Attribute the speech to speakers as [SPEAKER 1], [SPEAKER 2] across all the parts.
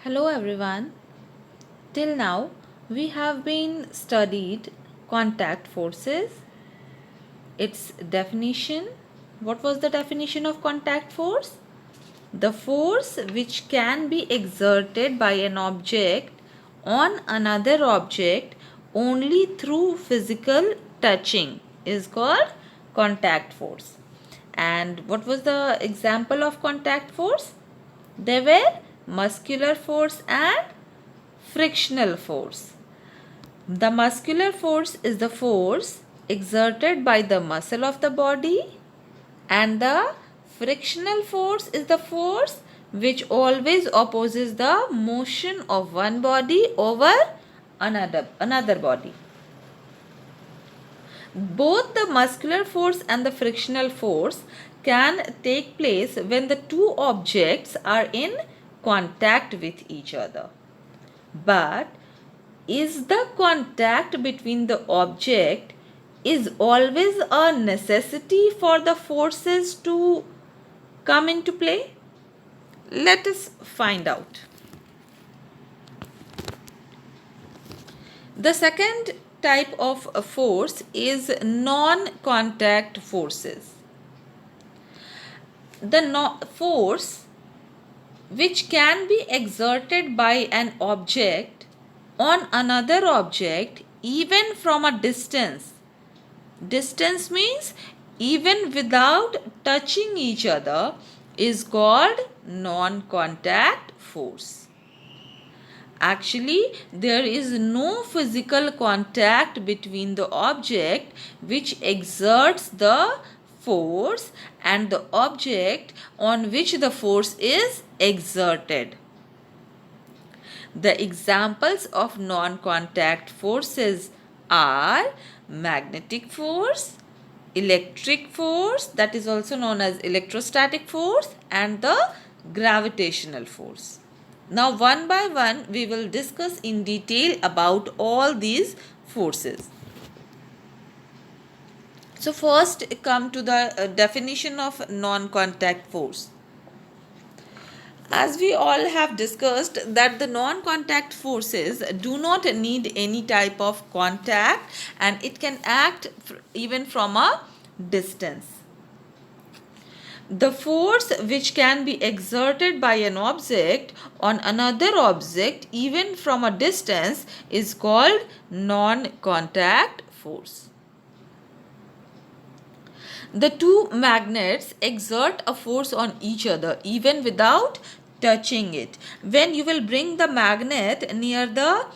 [SPEAKER 1] Hello everyone. Till now we have been studied contact forces, its definition. What was the definition of contact force? The force which can be exerted by an object on another object only through physical touching is called contact force. And what was the example of contact force? They were muscular force and frictional force. The muscular force is the force exerted by the muscle of the body, and the frictional force is the force which always opposes the motion of one body over another body. Both the muscular force and the frictional force can take place when the two objects are in contact with each other. But is the contact between the object is always a necessity for the forces to come into play? Let us find out. The second type of force is non-contact forces. The force which can be exerted by an object on another object even from a distance. Distance means even without touching each other is called non-contact force. Actually, there is no physical contact between the object which exerts the force and the object on which the force is exerted. The examples of non-contact forces are magnetic force, electric force, that is also known as electrostatic force, and the gravitational force. Now, one by one, we will discuss in detail about all these forces. So, first come to the definition of non-contact force. As we all have discussed that the non-contact forces do not need any type of contact and it can act even from a distance. The force which can be exerted by an object on another object even from a distance is called non-contact force. The two magnets exert a force on each other even without touching it. When you will bring the magnet near the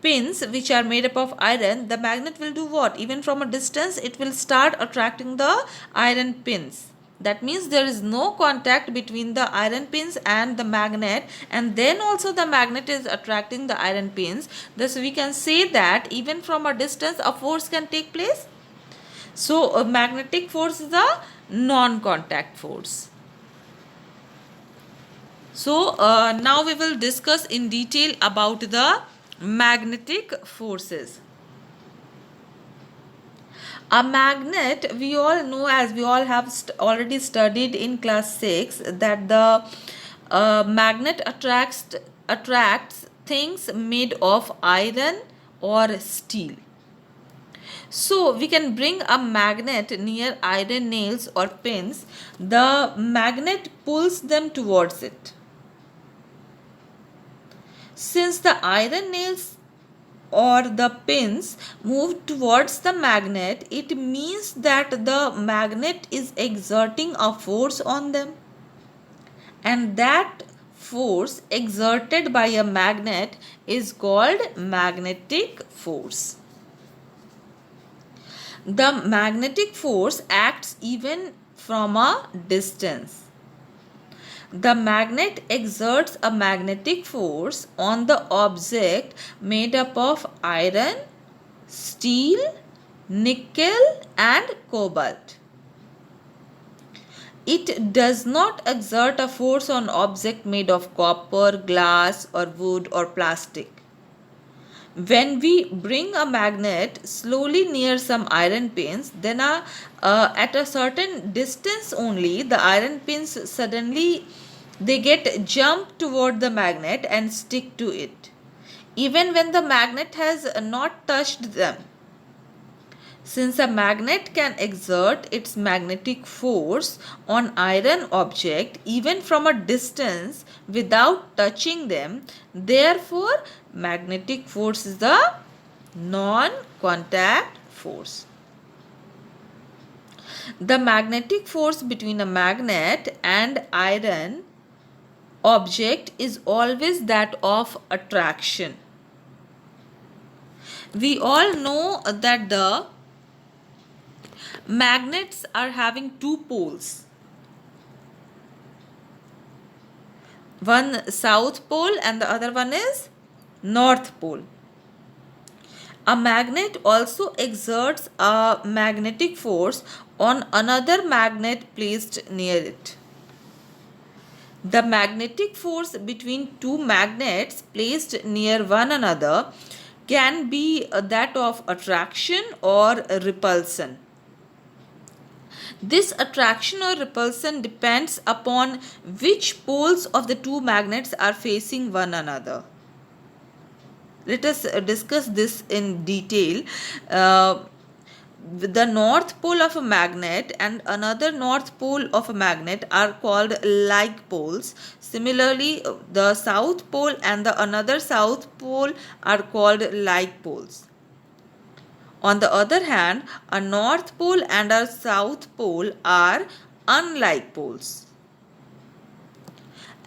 [SPEAKER 1] pins which are made up of iron, the magnet will do what? Even from a distance, it will start attracting the iron pins. That means there is no contact between the iron pins and the magnet, and then also the magnet is attracting the iron pins. Thus we can say that even from a distance a force can take place. So, a magnetic force is a non-contact force. So, now we will discuss in detail about the magnetic forces. A magnet, we all know, as we all have already studied in class 6, that the magnet attracts things made of iron or steel. So we can bring a magnet near iron nails or pins. The magnet pulls them towards it. Since the iron nails or the pins move towards the magnet, it means that the magnet is exerting a force on them. And that force exerted by a magnet is called magnetic force. The magnetic force acts even from a distance. The magnet exerts a magnetic force on the object made up of iron, steel, nickel and cobalt. It does not exert a force on object made of copper, glass or wood or plastic. When we bring a magnet slowly near some iron pins, then at a certain distance only, the iron pins suddenly They get jump toward the magnet and stick to it, even when the magnet has not touched them. Since a magnet can exert its magnetic force on iron object even from a distance without touching them, therefore magnetic force is the non-contact force. The magnetic force between a magnet and iron object is always that of attraction. We all know that the magnets are having two poles, one south pole and the other one is north pole. A magnet also exerts a magnetic force on another magnet placed near it. The magnetic force between two magnets placed near one another can be that of attraction or repulsion. This attraction or repulsion depends upon which poles of the two magnets are facing one another. Let us discuss this in detail. The north pole of a magnet and another north pole of a magnet are called like poles. Similarly, the south pole and the another south pole are called like poles. On the other hand, a north pole and a south pole are unlike poles.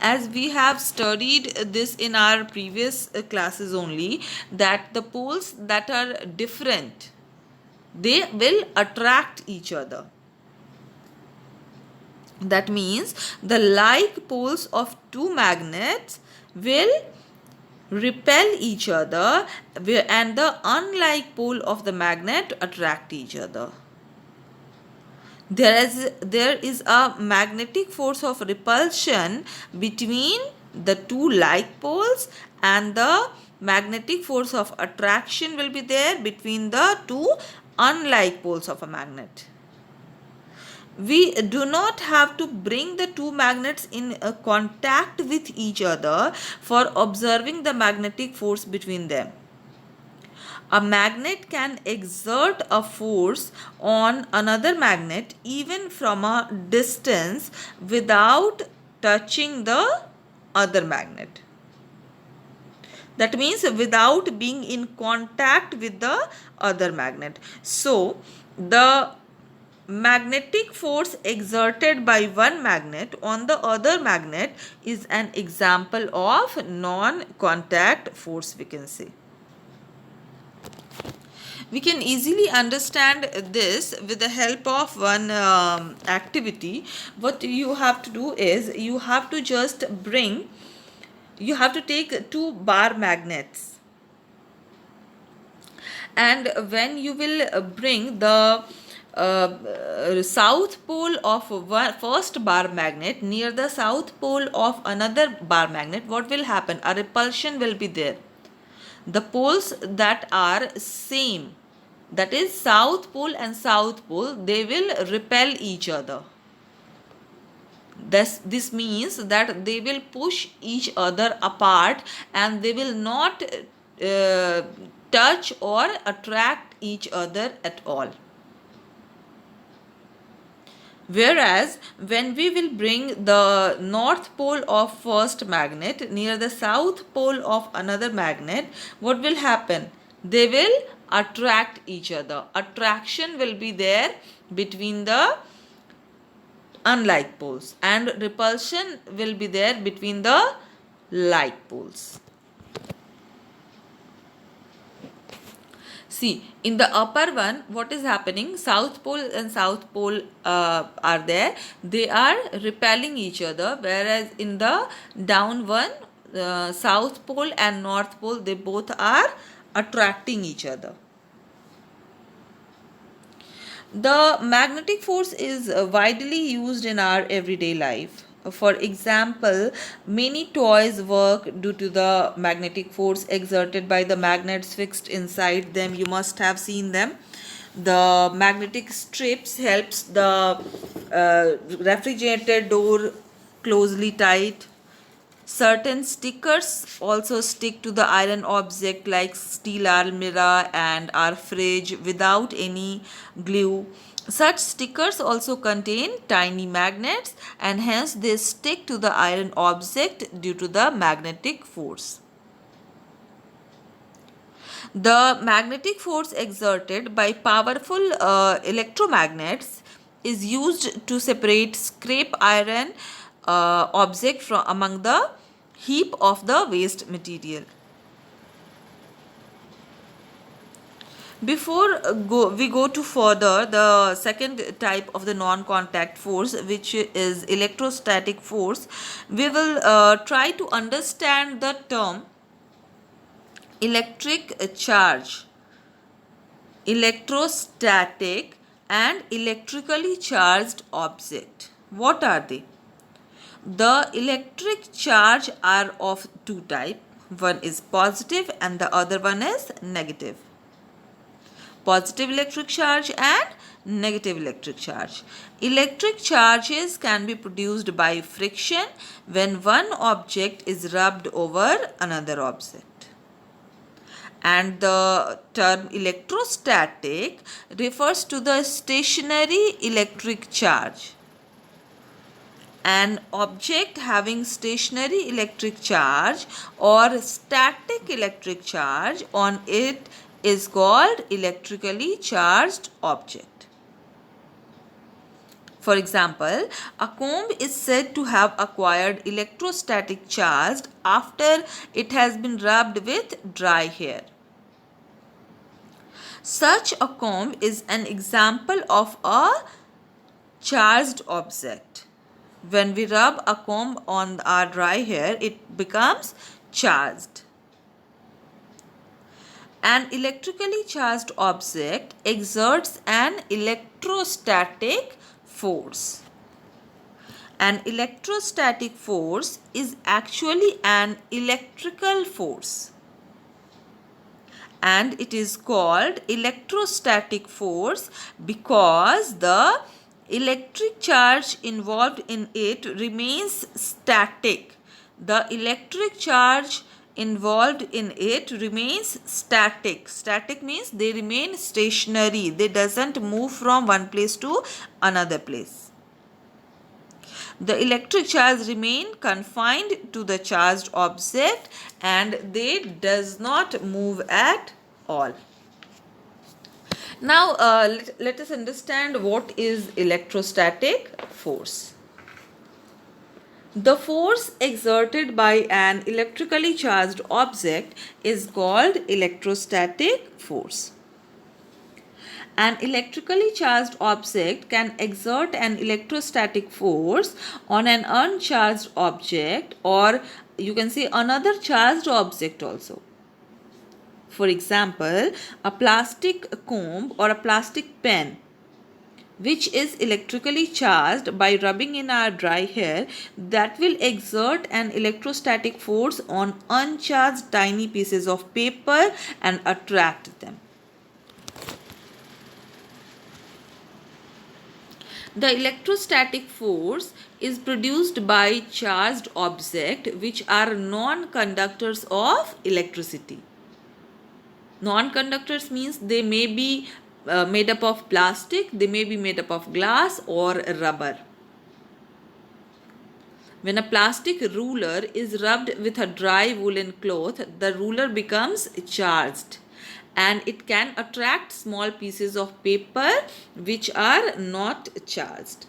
[SPEAKER 1] As we have studied this in our previous classes only, that the poles that are different, they will attract each other. That means the like poles of two magnets will repel each other and the unlike pole of the magnet attract each other. There is a magnetic force of repulsion between the two like poles, and the magnetic force of attraction will be there between the two unlike poles of a magnet. We do not have to bring the two magnets in contact with each other for observing the magnetic force between them. A magnet can exert a force on another magnet even from a distance without touching the other magnet. That means without being in contact with the other magnet. So, the magnetic force exerted by one magnet on the other magnet is an example of non-contact force, we can say. We can easily understand this with the help of one activity. What you have to do is you have to take two bar magnets, and when you will bring the south pole of first bar magnet near the south pole of another bar magnet, what will happen? A repulsion will be there. The poles that are same, that is south pole and south pole, they will repel each other. This means that they will push each other apart and they will not touch or attract each other at all. Whereas when we will bring the north pole of first magnet near the south pole of another magnet, what will happen? They will attract each other. Attraction will be there between the unlike poles, and repulsion will be there between the like poles. See, in the upper one, what is happening? South pole and south pole are there. They are repelling each other. Whereas in the down one, south pole and north pole, they both are attracting each other. The magnetic force is widely used in our everyday life. For example, many toys work due to the magnetic force exerted by the magnets fixed inside them. You must have seen them. The magnetic strips helps the refrigerator door closely tight. Certain stickers also stick to the iron object like steel almirah and our fridge without any glue. Such stickers also contain tiny magnets and hence they stick to the iron object due to the magnetic force. The magnetic force exerted by powerful electromagnets is used to separate scrap iron object from among the heap of the waste material. Before we go to further, the second type of the non-contact force, which is electrostatic force, we will try to understand the term electric charge, electrostatic and electrically charged object. What are they? The electric charge are of two types. One is positive and the other one is negative. Positive electric charge and negative electric charge. Electric charges can be produced by friction when one object is rubbed over another object. And the term electrostatic refers to the stationary electric charge. An object having stationary electric charge or static electric charge on it is called electrically charged object. For example, a comb is said to have acquired electrostatic charge after it has been rubbed with dry hair. Such a comb is an example of a charged object. When we rub a comb on our dry hair, it becomes charged. An electrically charged object exerts an electrostatic force. An electrostatic force is actually an electrical force, and it is called electrostatic force because the electric charge involved in it remains static. The electric charge involved in it remains static. Static means they remain stationary. They doesn't move from one place to another place. The electric charge remain confined to the charged object and they does not move at all. Now let us understand what is electrostatic force. The force exerted by an electrically charged object is called electrostatic force. An electrically charged object can exert an electrostatic force on an uncharged object, or you can say another charged object also. For example, a plastic comb or a plastic pen which is electrically charged, by rubbing in our dry hair, that will exert an electrostatic force on uncharged tiny pieces of paper and attract them. The electrostatic force is produced by charged objects which are non-conductors of electricity. Non-conductors means they may be made up of plastic, they may be made up of glass or rubber. When a plastic ruler is rubbed with a dry woolen cloth, the ruler becomes charged and it can attract small pieces of paper which are not charged.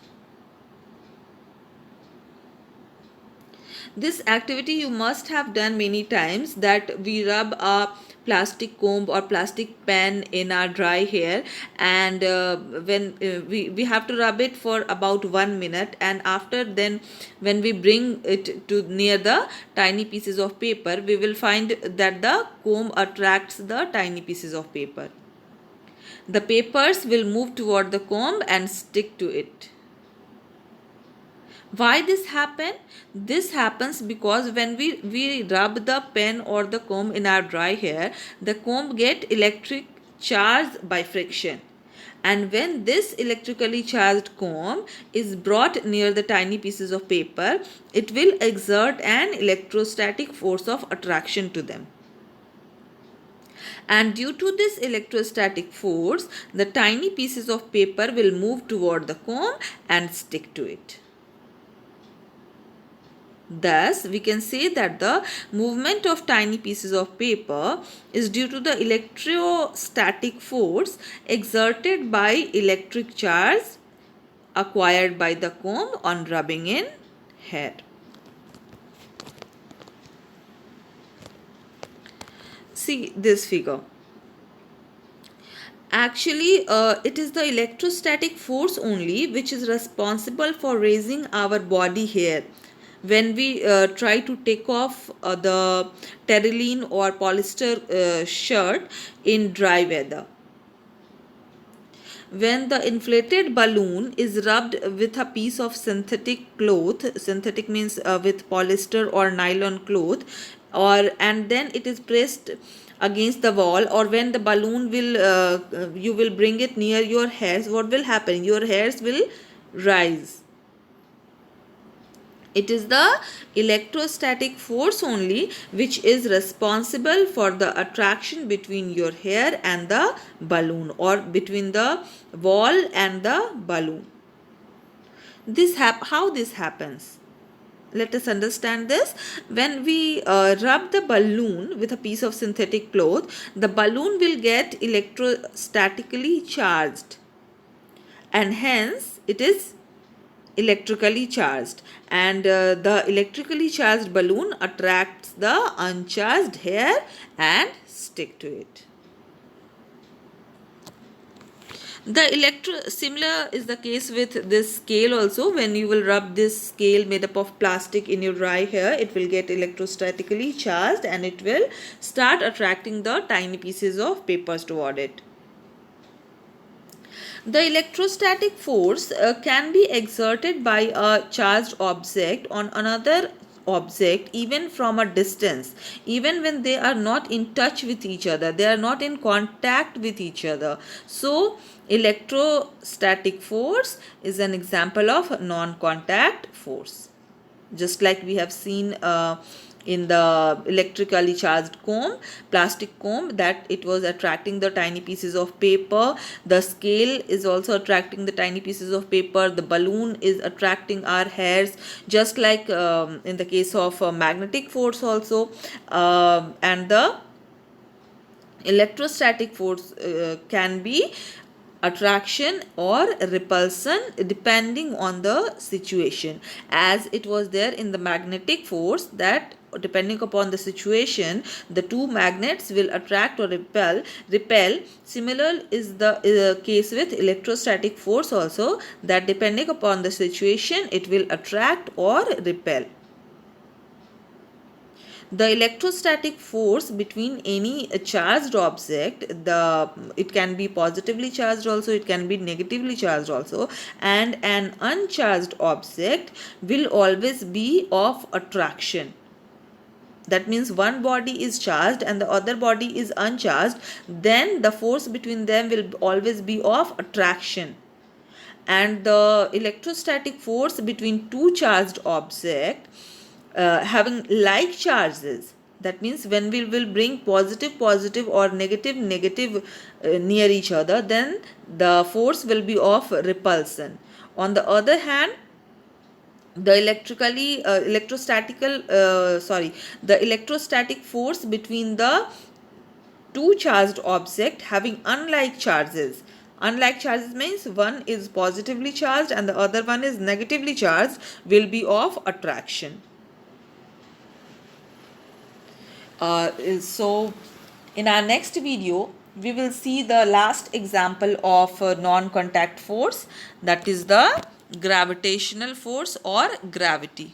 [SPEAKER 1] This activity you must have done many times, that we rub a plastic comb or plastic pen in our dry hair, and when we have to rub it for about 1 minute, and after then when we bring it to near the tiny pieces of paper, we will find that the comb attracts the tiny pieces of paper. The papers will move toward the comb and stick to it. Why this happen? This happens because when we rub the pen or the comb in our dry hair, the comb get electric charge by friction, And when this electrically charged comb is brought near the tiny pieces of paper, it will exert an electrostatic force of attraction to them. And due to this electrostatic force, the tiny pieces of paper will move toward the comb and stick to it. Thus, we can say that the movement of tiny pieces of paper is due to the electrostatic force exerted by electric charge acquired by the comb on rubbing in hair. See this figure. Actually, it is the electrostatic force only which is responsible for raising our body hair. When we try to take off the terylene or polyester shirt in dry weather. When the inflated balloon is rubbed with a piece of synthetic cloth, synthetic means with polyester or nylon cloth, and then it is pressed against the wall, or when the balloon will you will bring it near your hairs, what will happen? Your hairs will rise. It is the electrostatic force only which is responsible for the attraction between your hair and the balloon, or between the wall and the balloon. How this happens? Let us understand this. When we rub the balloon with a piece of synthetic cloth, the balloon will get electrostatically charged, and hence it is electrically charged, and the electrically charged balloon attracts the uncharged hair and stick to it. Similar is the case with this scale also. When you will rub this scale made up of plastic in your dry hair, it will get electrostatically charged and it will start attracting the tiny pieces of papers toward it. The electrostatic force can be exerted by a charged object on another object even from a distance, even when they are not in touch with each other, they are not in contact with each other. So electrostatic force is an example of non-contact force, just like we have seen in the electrically charged comb, plastic comb, that it was attracting the tiny pieces of paper. The scale is also attracting the tiny pieces of paper. The balloon is attracting our hairs, just like in the case of magnetic force also. And the electrostatic force can be attraction or repulsion depending on the situation, as it was there in the magnetic force, that depending upon the situation the two magnets will attract or repel. Similar is the case with electrostatic force also, that depending upon the situation it will attract or repel. The electrostatic force between any charged object, it can be positively charged also, it can be negatively charged also, and an uncharged object will always be of attraction. That means one body is charged and the other body is uncharged, then the force between them will always be of attraction. And the electrostatic force between two charged objects having like charges, that means when we will bring positive or negative near each other, then the force will be of repulsion. On the other hand, the electrostatic force between the two charged object having unlike charges. Unlike charges means one is positively charged and the other one is negatively charged, will be of attraction. So in our next video we will see the last example of non-contact force, that is the gravitational force or gravity.